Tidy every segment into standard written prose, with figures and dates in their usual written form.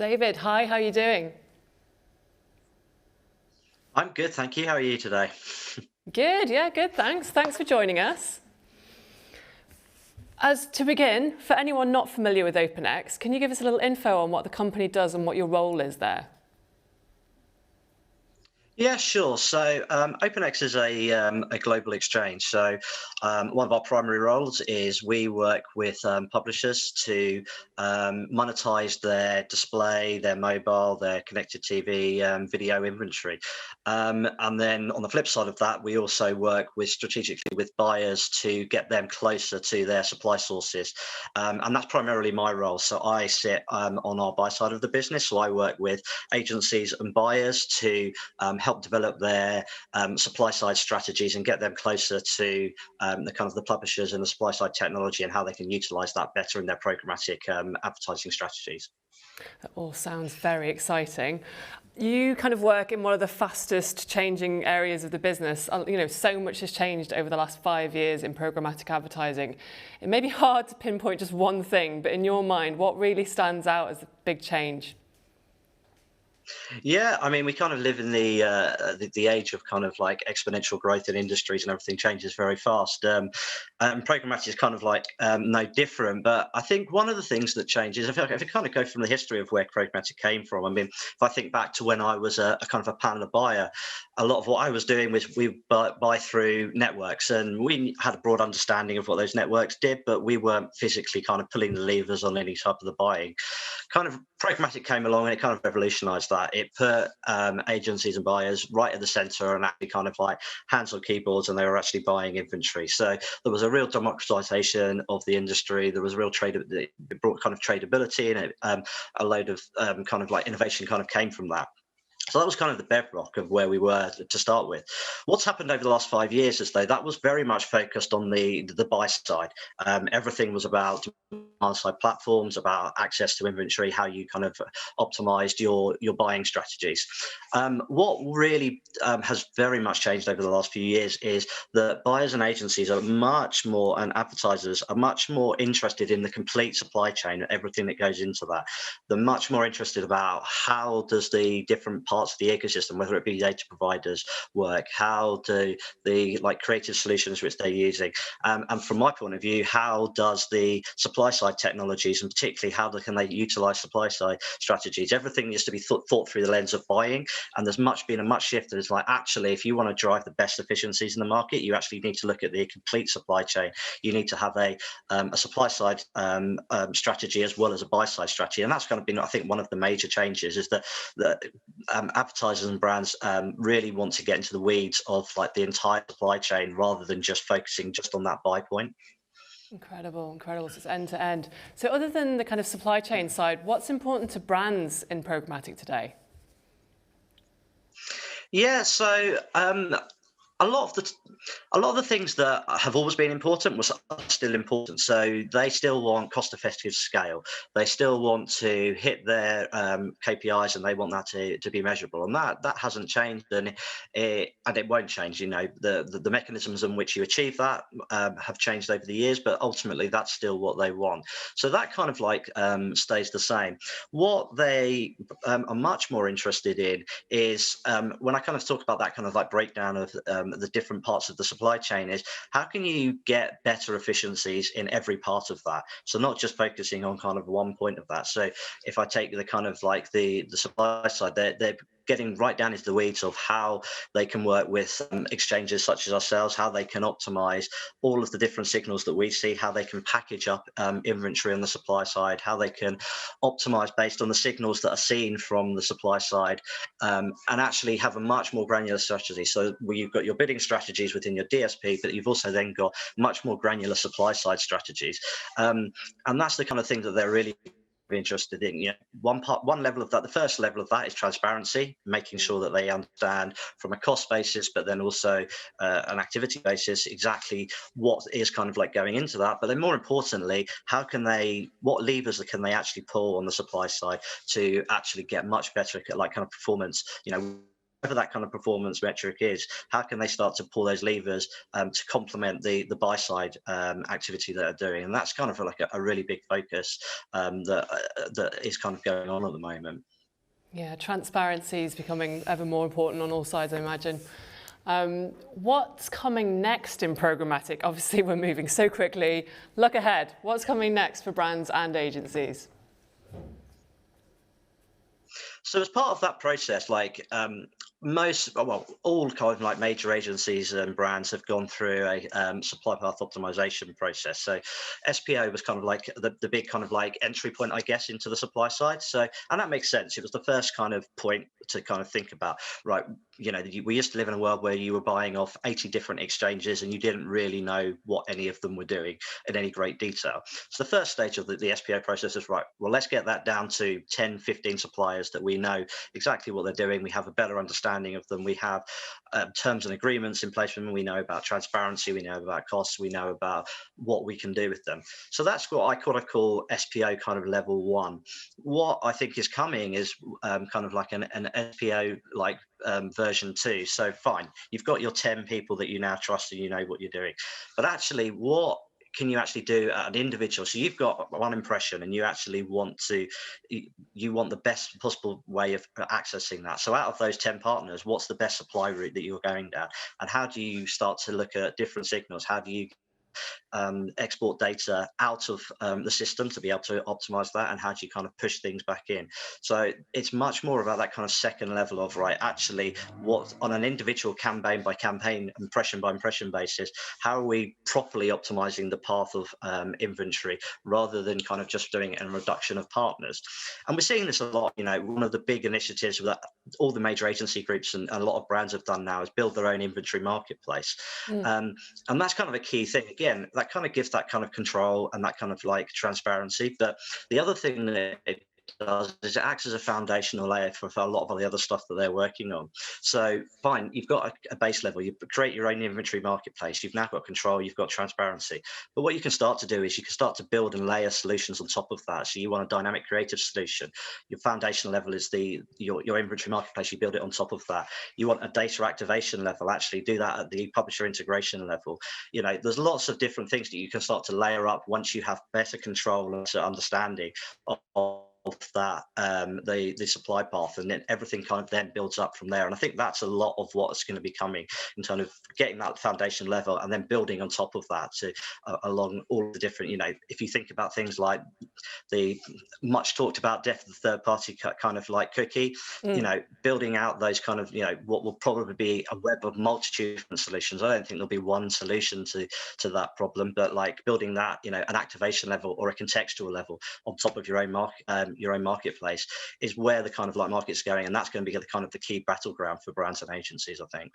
David, hi, how are you doing? I'm good, thank you. How are you today? Good, yeah, good, thanks. Thanks for joining us. As to begin, for anyone not familiar with OpenX, can you give us a little info on what the company does and what your role is there? Yeah, sure. So OpenX is a global exchange. So one of our primary roles is we work with publishers to monetize their display, their mobile, their connected TV, video inventory. And then on the flip side of that, we also work with strategically with buyers to get them closer to their supply sources. And that's primarily my role. So I sit on our buy side of the business. So I work with agencies and buyers to help develop their supply side strategies and get them closer to the kind of the publishers and the supply side technology and how they can utilize that better in their programmatic advertising strategies. That all sounds very exciting. You kind of work in one of the fastest changing areas of the business. So much has changed over the last 5 years in programmatic advertising. It may be hard to pinpoint just one thing, but in your mind, what really stands out as a big change? Yeah, I mean, we kind of live in the age of kind of like exponential growth in industries, and everything changes very fast. And programmatic is kind of like no different. But I think one of the things that changes, if you kind of go from the history of where programmatic came from, I mean, if I think back to when I was a kind of a panel buyer, a lot of what I was doing was we buy through networks, and we had a broad understanding of what those networks did, but we weren't physically kind of pulling the levers on any type of the buying. Kind of Programmatic came along and it kind of revolutionized that. It put agencies and buyers right at the center and actually kind of like hands on keyboards, and they were actually buying inventory. So there was a real democratization of the industry. There was a real trade. It brought kind of tradability, and a load of kind of like innovation kind of came from that. So that was kind of the bedrock of where we were to start with. What's happened over the last 5 years is though that was very much focused on the buy side. Everything was about demand side platforms, about access to inventory, how you kind of optimized your buying strategies. What really has very much changed over the last few years is that buyers and agencies are much more, and advertisers are much more interested in the complete supply chain, everything that goes into that. They're much more interested about how does the different parts of the ecosystem, whether it be data providers, work, how do the like creative solutions which they're using, and from my point of view, how does the supply side technologies, and particularly how can they utilize supply side strategies? Everything needs to be thought through the lens of buying, and there's been a much shift that is like, actually, if you want to drive the best efficiencies in the market, you actually need to look at the complete supply chain. You need to have a supply side strategy as well as a buy side strategy, and that's kind of been, I think, one of the major changes is that advertisers and brands really want to get into the weeds of like the entire supply chain rather than just focusing just on that buy point. Incredible, incredible. So it's end to end. So other than the kind of supply chain side, what's important to brands in programmatic today? Yeah, so a lot of the a lot of the things that have always been important was are still important. So they still want cost-effective scale. They still want to hit their KPIs, and they want that to be measurable. And that hasn't changed, and it won't change. You know, the mechanisms in which you achieve that have changed over the years, but ultimately that's still what they want. So that kind of like stays the same. What they are much more interested in is when I kind of talk about that kind of like breakdown of the different parts of the supply chain, is how can you get better efficiencies in every part of that? So not just focusing on kind of one point of that. So if I take the kind of like the supply side, they're getting right down into the weeds of how they can work with exchanges such as ourselves, how they can optimize all of the different signals that we see, how they can package up inventory on the supply side, how they can optimize based on the signals that are seen from the supply side, and actually have a much more granular strategy. So where you've got your bidding strategies within your DSP, but you've also then got much more granular supply side strategies. And that's the kind of thing that they're really interested in. One level of that, the first level of that is transparency, making sure that they understand from a cost basis, but then also an activity basis, exactly what is kind of like going into that. But then more importantly, what levers can they actually pull on the supply side to actually get much better like kind of performance, that kind of performance metric is, how can they start to pull those levers to complement the buy side activity that they're doing? And that's kind of like a really big focus that is kind of going on at the moment. Yeah, transparency is becoming ever more important on all sides, I imagine. What's coming next in programmatic? Obviously, we're moving so quickly. Look ahead. What's coming next for brands and agencies? So as part of that process, like all kind of like major agencies and brands have gone through a supply path optimization process. So SPO was kind of like the big kind of like entry point, I guess, into the supply side. So, and that makes sense. It was the first kind of point to kind of think about, right? We used to live in a world where you were buying off 80 different exchanges and you didn't really know what any of them were doing in any great detail. So the first stage of the SPO process is, right, well, let's get that down to 10, 15 suppliers that we know exactly what they're doing. We have a better understanding of them. We have terms and agreements in place with them. We know about transparency. We know about costs. We know about what we can do with them. So that's what I kind of call SPO kind of level one. What I think is coming is kind of like an SPO like version 2. So fine, you've got your 10 people that you now trust and you know what you're doing. But actually, what can you actually do at an individual? So you've got one impression and you actually want the best possible way of accessing that. So out of those 10 partners, what's the best supply route that you're going down? And how do you start to look at different signals? How do you export data out of the system to be able to optimize that, and how do you kind of push things back in? So it's much more about that kind of second level of, right, actually what on an individual campaign by campaign, impression by impression basis, how are we properly optimizing the path of inventory rather than kind of just doing a reduction of partners. And we're seeing this a lot. One of the big initiatives that all the major agency groups and a lot of brands have done now is build their own inventory marketplace. And that's kind of a key thing. Again, that kind of gives that kind of control and that kind of like transparency. But the other thing that it does is it acts as a foundational layer for a lot of the other stuff that they're working on. So fine, you've got a base level, you create your own inventory marketplace, you've now got control, you've got transparency. But what you can start to do is you can start to build and layer solutions on top of that. So you want a dynamic creative solution. Your foundational level is your inventory marketplace, you build it on top of that. You want a data activation level, actually do that at the publisher integration level. There's lots of different things that you can start to layer up once you have better control and understanding of that the supply path, and then everything kind of then builds up from there. And I think that's a lot of what's going to be coming in terms of getting that foundation level and then building on top of that to along all the different, if you think about things like the much talked about death of the third party kind of like cookie, building out those kind of, what will probably be a web of multitude of different solutions. I don't think there'll be one solution to that problem, but like building that, an activation level or a contextual level on top of your own marketplace is where the kind of like market's going, and that's going to be the kind of the key battleground for brands and agencies, I think.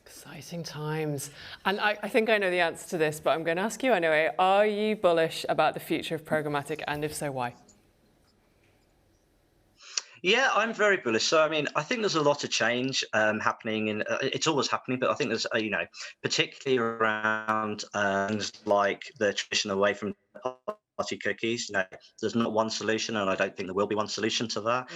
Exciting times. And I think I know the answer to this, but I'm going to ask you anyway. Are you bullish about the future of programmatic, and if so, why? Yeah, I'm very bullish. So, I think there's a lot of change happening, and it's always happening. But I think there's, particularly around things like the transition away from party cookies. There's not one solution, and I don't think there will be one solution to that.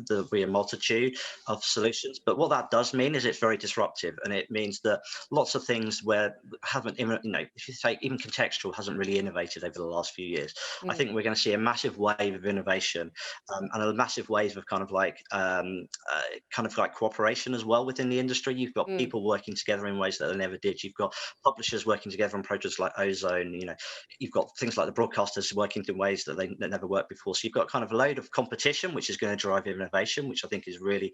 There'll be a multitude of solutions, but what that does mean is it's very disruptive, and it means that lots of things where haven't, if you take even contextual hasn't really innovated over the last few years. I think we're going to see a massive wave of innovation and a massive wave of kind of like cooperation as well within the industry. You've got people working together in ways that they never did. You've got publishers working together on projects like Ozone. You've got things like the broadcasters working in ways that they never worked before. So you've got kind of a load of competition, which is going to drive innovation, which I think is really,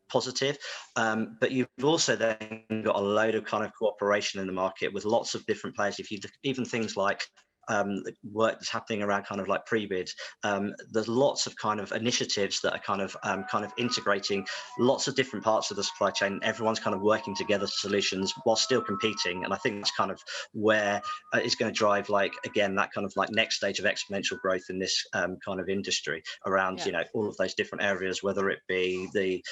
positive. But you've also then got a load of kind of cooperation in the market with lots of different players. If you even things like work that's happening around kind of like pre-bid. There's lots of kind of initiatives that are kind of integrating lots of different parts of the supply chain. Everyone's kind of working together solutions while still competing, and I think that's kind of where it's going to drive, like, again, that kind of like next stage of exponential growth in this kind of industry around all of those different areas, whether it be the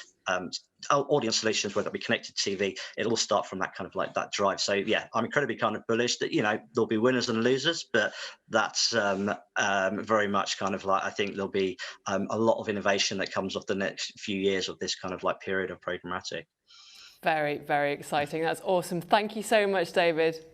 audience solutions, whether it be connected TV, it'll all start from that kind of like that drive. So yeah, I'm incredibly kind of bullish that, there'll be winners and losers, but that's very much kind of like, I think there'll be a lot of innovation that comes off the next few years of this kind of like period of programmatic. Very, very exciting. That's awesome. Thank you so much, David.